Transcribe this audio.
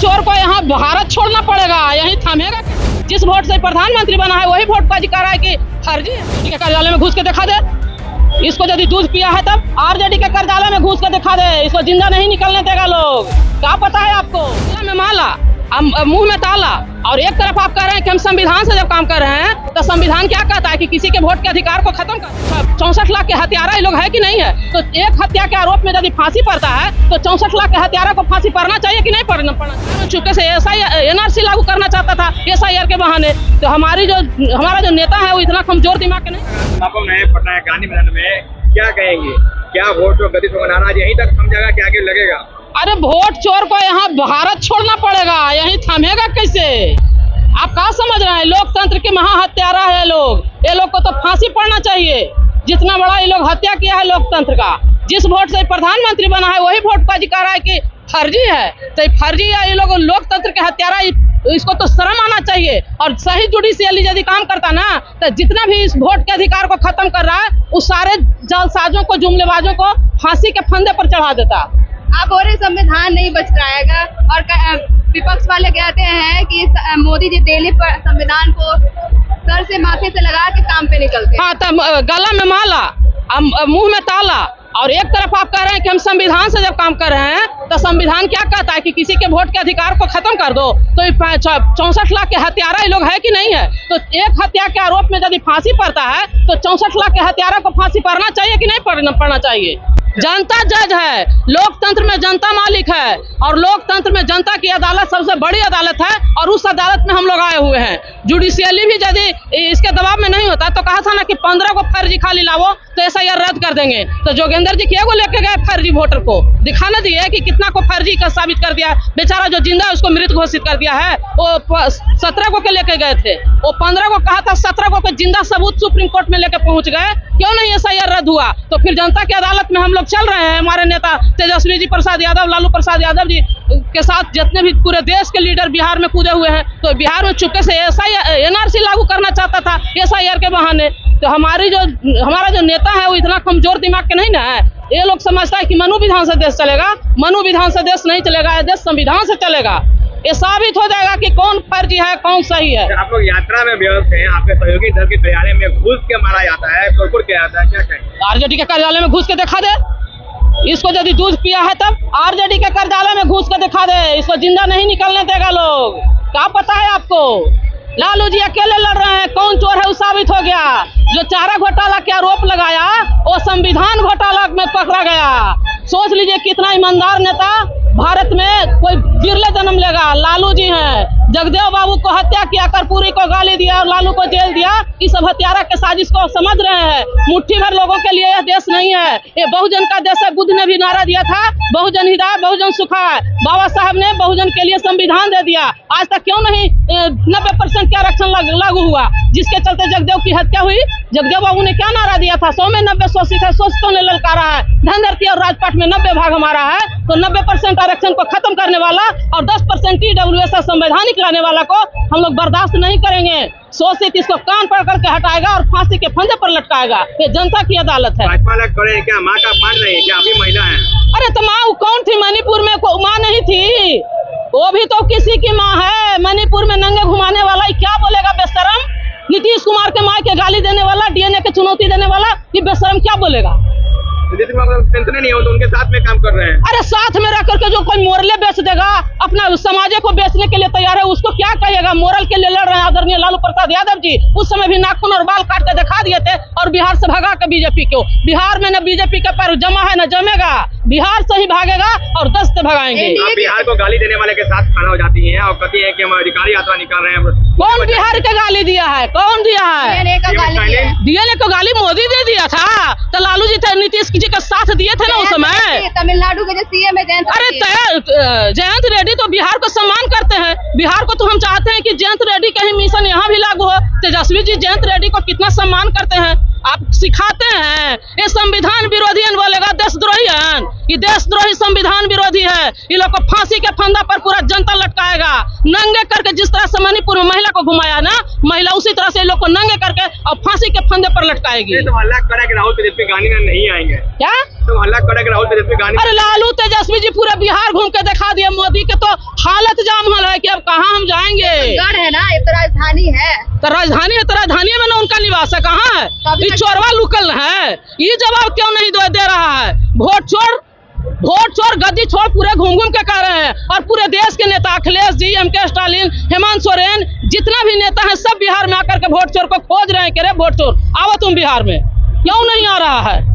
चोर को यहाँ भारत छोड़ना पड़ेगा, यहीं थमेगा। जिस वोट से प्रधानमंत्री बना है वही वोट बाजी कर रहा है कि फर्जी है। कार्यालय में घुस के दिखा दे, इसको यदि दूध पिया है तब आरजेडी के कार्यालय में घुस के दिखा दे, इसको जिंदा नहीं निकलने देगा लोग। क्या पता है आपको? में माला मुंह में ताला, और एक तरफ आप कह रहे हैं कि हम संविधान से जब काम कर रहे हैं तो संविधान क्या कहता है कि किसी के वोट के अधिकार को खत्म कर। 64 लाख के हत्यारा लोग है कि नहीं है? तो एक हत्या के आरोप में यदि फांसी पड़ता है तो 64 लाख के हत्यारा को फांसी पड़ना चाहिए कि नहीं पड़ना चुपके से एनआरसी लागू करना चाहता था SIR के बहाने। तो हमारा जो नेता है वो इतना कमजोर दिमाग के नहीं। पटना गांधी मैदान में क्या कहेंगे? क्या वोट को गति को नाराज यहीं तक थम जाएगा, क्या आगे लगेगा? अरे वोट चोर को यहाँ भारत छोड़ना पड़ेगा, यहीं थमेगा कैसे? आप क्या समझ रहे हैं? लोकतंत्र के महाहत्यारा है लोग, ये लोग को तो फांसी पड़ना चाहिए। जितना बड़ा ये लोग हत्या किया है लोकतंत्र का। जिस वोट से प्रधानमंत्री बना है वही वोट बाजी कर रहा है कि फर्जी है। तो फर्जी है, ये लोग लोकतंत्र के हत्यारा, इसको तो शर्म आना चाहिए। और सही जुडिशियली यदि काम करता ना तो जितना भी इस वोट के अधिकार को खत्म कर रहा है उस सारे जालसाजों को, जुमलेबाजों को फांसी के फंदे पर चढ़ा देता। आप बोल रहे संविधान नहीं बच पाएगा, और विपक्ष वाले कहते हैं कि मोदी जी दिल्ली पर संविधान को सर से माथे से लगा के काम पे निकलते हैं। हाँ, तब गला में माला मुंह में ताला, और एक तरफ आप कह रहे हैं कि हम संविधान से जब काम कर रहे हैं तो संविधान क्या कहता है कि किसी के वोट के अधिकार को खत्म कर दो। तो 64 लाख के हत्यारा लोग है कि नहीं है? तो एक हत्या के आरोप में यदि फांसी पड़ता है तो 64 लाख के हत्यारा को फांसी पड़ना चाहिए कि नहीं पड़ना चाहिए? जनता जज है, लोकतंत्र में जनता मालिक है, और लोकतंत्र में जनता की अदालत सबसे बड़ी अदालत है, और उस अदालत में हम लोग आए हुए हैं। जुडिशियली भी यदि इसके दबाव में नहीं होता तो कहा था ना कि 15 को फर्जी खाली लावो तो SIR रद्द कर देंगे। तो जोगेंद्र जी किए को लेके गए फर्जी वोटर को, दिखाना दिए कि कितना को फर्जी का साबित कर दिया। बेचारा जो जिंदा है उसको मृत घोषित कर दिया है। वो 17 को के लेके गए थे, वो 15 को कहा था, 17 को जिंदा सबूत सुप्रीम कोर्ट में लेके पहुंच गए। क्यों नहीं SIR रद्द हुआ? तो फिर जनता की अदालत में हम लोग चल रहे हैं। हमारे नेता तेजस्वी जी प्रसाद यादव, लालू प्रसाद यादव जी के साथ जितने भी पूरे देश के लीडर बिहार में कूदे हुए हैं। तो बिहार में चुपके से NRC लागू करना चाहता था SIR के बहाने। तो हमारा जो नेता है वो इतना कमजोर दिमाग के नहीं ना है। ये लोग समझता है कि मनु विधान से देश चलेगा। मनु विधान से देश नहीं चलेगा, देश संविधान से चलेगा। ये साबित हो जाएगा कि कौन फर्जी है कौन सही है। आप लोग यात्रा में व्यस्त हैं, आपके सहयोगी दल के कार्यालय में घुस के मारा जाता है, तोड़फोड़ किया जाता है, क्या कहेंगे? आरजेडी के कार्यालय में घुस के दिखा दे, इसको यदि दूध पिया है तब आरजेडी के कार्यालय में घुस के दिखा दे, इसको जिंदा नहीं निकलने देगा लोग। क्या पता है आपको? लालू जी अकेले लड़ रहे हैं, कौन चोर है वो साबित हो गया। जो चारा घोटाला के आरोप लगाया वो संविधान घोटाला में पकड़ा गया। सोच लीजिए कितना ईमानदार नेता भारत में कोई गिरले जन्म लेगा। लालू जी हैं, जगदेव बाबू को हत्या किया, कर्पूरी को गाली दिया और लालू को जेल दिया। इस सब हत्यारा के साजिश को समझ रहे हैं। मुट्ठी भर लोगों के लिए यह देश नहीं है, ये बहुजन का देश है। बुद्ध ने भी नारा दिया था, बहुजन हिताय बहुजन सुखाय। बाबा साहब ने बहुजन के लिए संविधान दे दिया। आज तक क्यों नहीं 90% के आरक्षण लागू हुआ, जिसके चलते जगदेव की हत्या हुई? जगदेव बाबू ने क्या नारा दिया था? 100 में 90 शोषित है, शोषितों ने ललकारा है। धनधरती और राजपाट में 90 भाग हमारा है। तो 90% आरक्षण को खत्म करने वाला और 10% EWS संवैधानिक लाने वाला को हम लोग बर्दाश्त नहीं करेंगे। शोषित इसको कान पकड़ के हटाएगा और फांसी के फंदे पर लटकाएगा। ये जनता की अदालत है। क्या माँ का मान रही है? क्या अभी महिला है? अरे तो माँ कौन थी? मणिपुर में माँ नहीं थी, वो भी तो किसी की माँ है। मणिपुर में नंगे घुमाने वाला क्या बोलेगा बेशरम? नीतीश कुमार के माँ के गाली देने वाला, DNA के चुनौती देने वाला, ये बेशरम क्या बोलेगा? टेंशन नहीं हो तो उनके साथ में काम कर रहे हैं। अरे साथ में रह करके जो कोई मोरले बेच देगा, अपना समाज को बेचने के लिए तैयार है, उसको क्या कहिएगा? मोरल के लिए लड़ रहे हैं आदरणीय लालू प्रसाद यादव जी। उस समय भी नाखून और बाल काट के दिखा दिए थे, और बिहार से भगा के बीजेपी को। बिहार में न बीजेपी का पैर जमा है न जमेगा। बिहार से ही भागेगा और 10 से भगाएंगे। आप बिहार को गाली देने वाले के साथ खड़ा हो जाती हैं और कहती है कि हम अधिकारी यात्रा निकाल रहे हैं। कौन बिहार के गाली दिया है? कौन दिया है? DNA को गाली मोदी दे दिया था। तो लालू जी थे, नीतीश जी का साथ दिए थे ना उस समय। तमिलनाडु के जो CM है जयंत रेड्डी तो बिहार को सम्मान करते हैं। बिहार को तो हम चाहते हैं कि जयंत रेड्डी का ही मिशन यहाँ भी लागू हो। तेजस्वी जी जयंत रेड्डी को कितना सम्मान करते हैं, आप सिखाते हैं। ये संविधान विरोधी बोलेगा देशद्रोही है, ये देशद्रोही संविधान विरोधी है। ये लोग को फांसी के फंदा पर पूरा जनता लटकाएगा, नंगे करके। जिस तरह से मणिपुर में महिला को घुमाया ना, महिला उसी तरह से लोग को नंगे करके और फांसी के फंदे पर लटकाएगी। तो हल्ला करे कि राहुल तेजस्वी गांधी नहीं आएंगे क्या? तो हल्ला करे कि राहुल तेजस्वी गांधी। अरे लालू तेजस्वी जी पूरे बिहार घूम के दिखा दिया। मोदी के तो हालत जाम कहाँ हम जाएंगे? गढ़ है ना, ये तो राजधानी है। तो राजधानी है, तो राजधानी में ना उनका निवास है, कहाँ है? अभी ये तक- चोरवा लुकल है, ये जवाब क्यों नहीं दे रहा है? वोट चोर गद्दी छोड़ पूरे घूम घूम के कह रहे हैं, और पूरे देश के नेता अखिलेश जी, MK स्टालिन, हेमंत सोरेन, जितना भी नेता है सब बिहार में आकर के वोट चोर को खोज रहे हैं कि रे वोट चोर आओ तुम बिहार में, क्यों नहीं आ रहा है?